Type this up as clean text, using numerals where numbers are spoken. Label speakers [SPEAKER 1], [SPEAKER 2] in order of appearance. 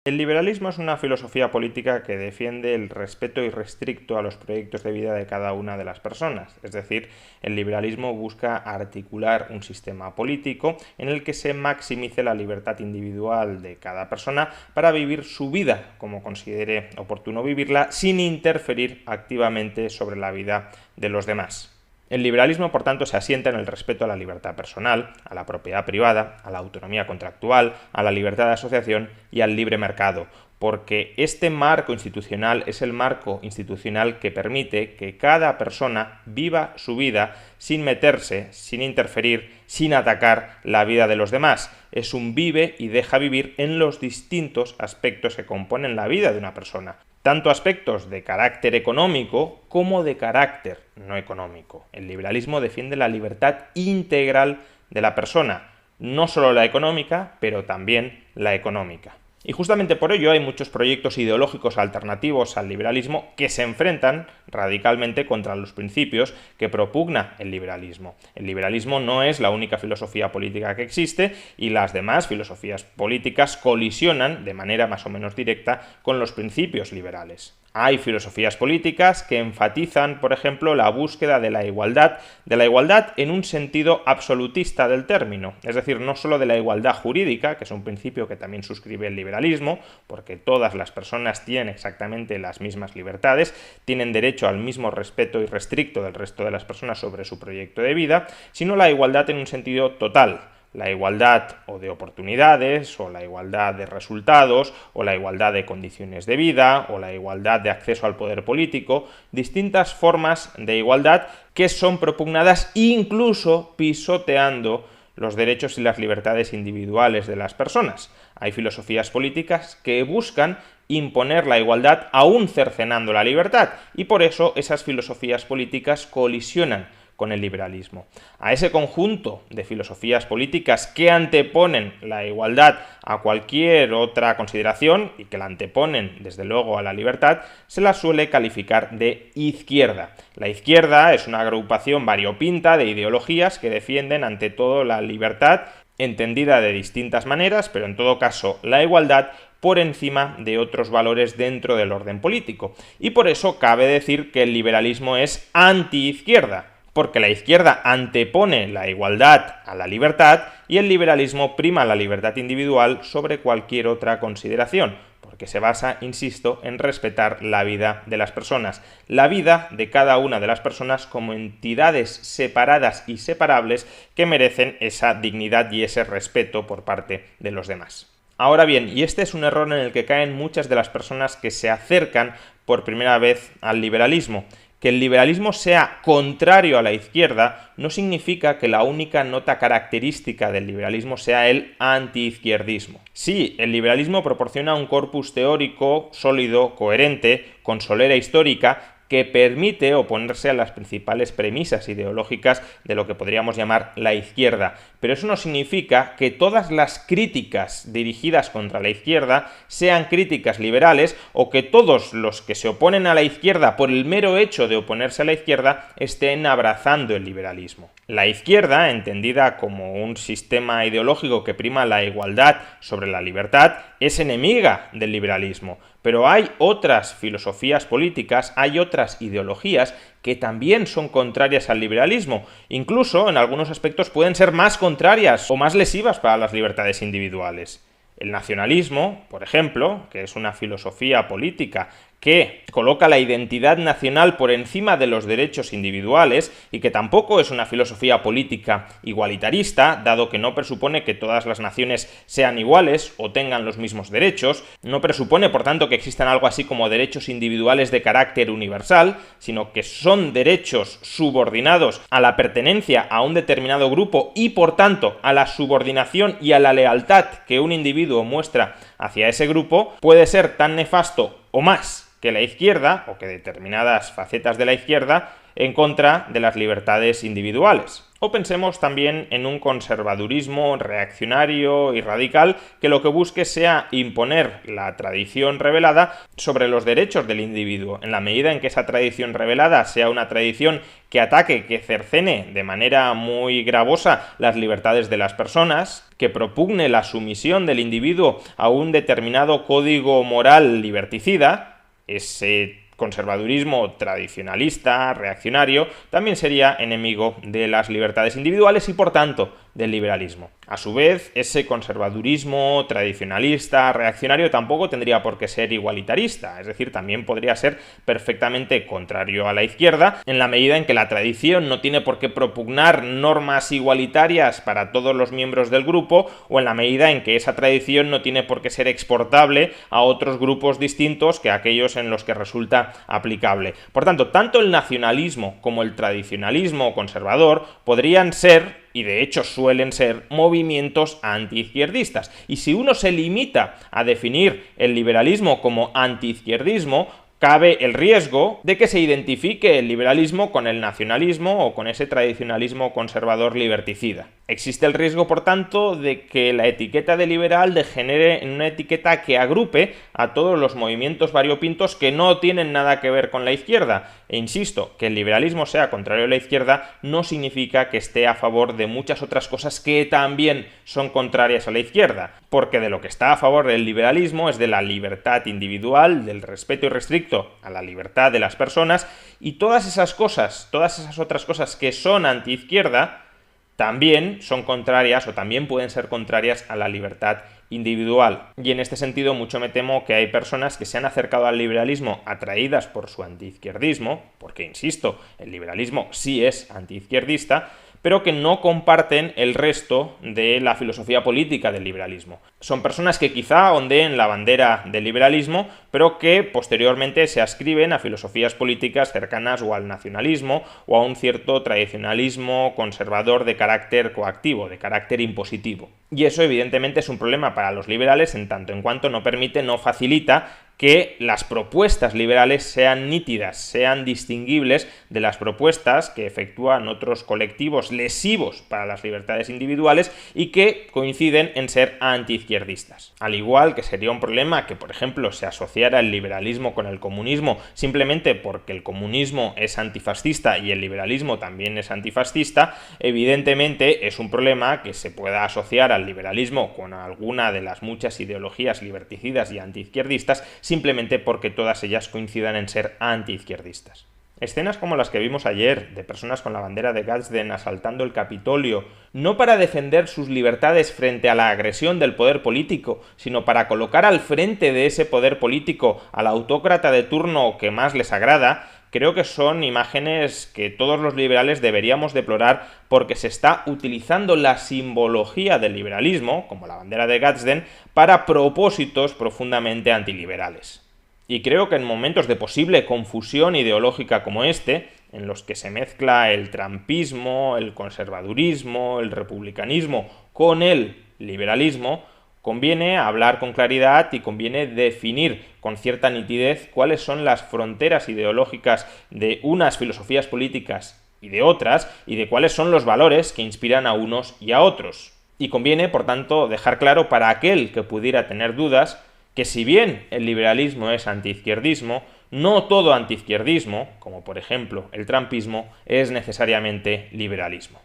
[SPEAKER 1] El liberalismo es una filosofía política que defiende el respeto irrestricto a los proyectos de vida de cada una de las personas. Es decir, el liberalismo busca articular un sistema político en el que se maximice la libertad individual de cada persona para vivir su vida como considere oportuno vivirla, sin interferir activamente sobre la vida de los demás. El liberalismo, por tanto, se asienta en el respeto a la libertad personal, a la propiedad privada, a la autonomía contractual, a la libertad de asociación y al libre mercado, porque este marco institucional es el marco institucional que permite que cada persona viva su vida sin meterse, sin interferir, sin atacar la vida de los demás. Es un vive y deja vivir en los distintos aspectos que componen la vida de una persona. Tanto aspectos de carácter económico como de carácter no económico. El liberalismo defiende la libertad integral de la persona, no solo la económica, pero también la económica. Y justamente por ello hay muchos proyectos ideológicos alternativos al liberalismo que se enfrentan radicalmente contra los principios que propugna el liberalismo. El liberalismo no es la única filosofía política que existe y las demás filosofías políticas colisionan de manera más o menos directa con los principios liberales. Hay filosofías políticas que enfatizan, por ejemplo, la búsqueda de la igualdad en un sentido absolutista del término, es decir, no solo de la igualdad jurídica, que es un principio que también suscribe el liberalismo, porque todas las personas tienen exactamente las mismas libertades, tienen derecho al mismo respeto irrestricto del resto de las personas sobre su proyecto de vida, sino la igualdad en un sentido total. La igualdad o de oportunidades, o la igualdad de resultados, o la igualdad de condiciones de vida, o la igualdad de acceso al poder político, distintas formas de igualdad que son propugnadas incluso pisoteando los derechos y las libertades individuales de las personas. Hay filosofías políticas que buscan imponer la igualdad aún cercenando la libertad, y por eso esas filosofías políticas colisionan con el liberalismo. A ese conjunto de filosofías políticas que anteponen la igualdad a cualquier otra consideración y que la anteponen desde luego a la libertad, se la suele calificar de izquierda. La izquierda es una agrupación variopinta de ideologías que defienden ante todo la libertad, entendida de distintas maneras, pero en todo caso la igualdad por encima de otros valores dentro del orden político. Y por eso cabe decir que el liberalismo es antiizquierda, porque la izquierda antepone la igualdad a la libertad y el liberalismo prima la libertad individual sobre cualquier otra consideración, porque se basa, insisto, en respetar la vida de las personas, la vida de cada una de las personas como entidades separadas y separables que merecen esa dignidad y ese respeto por parte de los demás. Ahora bien, y este es un error en el que caen muchas de las personas que se acercan por primera vez al liberalismo. Que el liberalismo sea contrario a la izquierda no significa que la única nota característica del liberalismo sea el antiizquierdismo. Sí, el liberalismo proporciona un corpus teórico sólido, coherente, con solera histórica, que permite oponerse a las principales premisas ideológicas de lo que podríamos llamar la izquierda. Pero eso no significa que todas las críticas dirigidas contra la izquierda sean críticas liberales o que todos los que se oponen a la izquierda por el mero hecho de oponerse a la izquierda estén abrazando el liberalismo. La izquierda, entendida como un sistema ideológico que prima la igualdad sobre la libertad, es enemiga del liberalismo. Pero hay otras filosofías políticas, hay otras ideologías que también son contrarias al liberalismo. Incluso, en algunos aspectos, pueden ser más contrarias o más lesivas para las libertades individuales. El nacionalismo, por ejemplo, que es una filosofía política que coloca la identidad nacional por encima de los derechos individuales y que tampoco es una filosofía política igualitarista, dado que no presupone que todas las naciones sean iguales o tengan los mismos derechos, no presupone, por tanto, que existan algo así como derechos individuales de carácter universal, sino que son derechos subordinados a la pertenencia a un determinado grupo y, por tanto, a la subordinación y a la lealtad que un individuo muestra hacia ese grupo, puede ser tan nefasto o más que la izquierda, o que determinadas facetas de la izquierda, en contra de las libertades individuales. O pensemos también en un conservadurismo reaccionario y radical que lo que busque sea imponer la tradición revelada sobre los derechos del individuo, en la medida en que esa tradición revelada sea una tradición que ataque, que cercene de manera muy gravosa las libertades de las personas, que propugne la sumisión del individuo a un determinado código moral liberticida. Ese conservadurismo tradicionalista, reaccionario, también sería enemigo de las libertades individuales y, por tanto, del liberalismo. A su vez, ese conservadurismo tradicionalista, reaccionario, tampoco tendría por qué ser igualitarista, es decir, también podría ser perfectamente contrario a la izquierda, en la medida en que la tradición no tiene por qué propugnar normas igualitarias para todos los miembros del grupo, o en la medida en que esa tradición no tiene por qué ser exportable a otros grupos distintos que aquellos en los que resulta aplicable. Por tanto, tanto el nacionalismo como el tradicionalismo conservador podrían ser, y de hecho suelen ser, movimientos antiizquierdistas. Y si uno se limita a definir el liberalismo como antiizquierdismo, cabe el riesgo de que se identifique el liberalismo con el nacionalismo o con ese tradicionalismo conservador liberticida. Existe el riesgo, por tanto, de que la etiqueta de liberal degenere en una etiqueta que agrupe a todos los movimientos variopintos que no tienen nada que ver con la izquierda. E insisto, que el liberalismo sea contrario a la izquierda no significa que esté a favor de muchas otras cosas que también son contrarias a la izquierda, porque de lo que está a favor el liberalismo es de la libertad individual, del respeto irrestricto a la libertad de las personas, y todas esas cosas, todas esas otras cosas que son antiizquierda, también son contrarias o también pueden ser contrarias a la libertad individual. Y en este sentido mucho me temo que hay personas que se han acercado al liberalismo atraídas por su antiizquierdismo, porque insisto, el liberalismo sí es antiizquierdista, pero que no comparten el resto de la filosofía política del liberalismo. Son personas que quizá ondeen la bandera del liberalismo, pero que posteriormente se adscriben a filosofías políticas cercanas o al nacionalismo o a un cierto tradicionalismo conservador de carácter coactivo, de carácter impositivo. Y eso evidentemente es un problema para los liberales en tanto en cuanto no permite, no facilita que las propuestas liberales sean nítidas, sean distinguibles de las propuestas que efectúan otros colectivos lesivos para las libertades individuales y que coinciden en ser antiizquierdistas. Al igual que sería un problema que, por ejemplo, se asociara el liberalismo con el comunismo simplemente porque el comunismo es antifascista y el liberalismo también es antifascista, evidentemente es un problema que se pueda asociar al liberalismo con alguna de las muchas ideologías liberticidas y antiizquierdistas simplemente porque todas ellas coincidan en ser antiizquierdistas. Escenas como las que vimos ayer, de personas con la bandera de Gadsden asaltando el Capitolio, no para defender sus libertades frente a la agresión del poder político, sino para colocar al frente de ese poder político al autócrata de turno que más les agrada, creo que son imágenes que todos los liberales deberíamos deplorar porque se está utilizando la simbología del liberalismo, como la bandera de Gadsden, para propósitos profundamente antiliberales. Y creo que en momentos de posible confusión ideológica como este, en los que se mezcla el trumpismo, el conservadurismo, el republicanismo con el liberalismo, conviene hablar con claridad y conviene definir con cierta nitidez cuáles son las fronteras ideológicas de unas filosofías políticas y de otras, y de cuáles son los valores que inspiran a unos y a otros. Y conviene, por tanto, dejar claro para aquel que pudiera tener dudas que si bien el liberalismo es antiizquierdismo, no todo antiizquierdismo, como por ejemplo el trumpismo, es necesariamente liberalismo.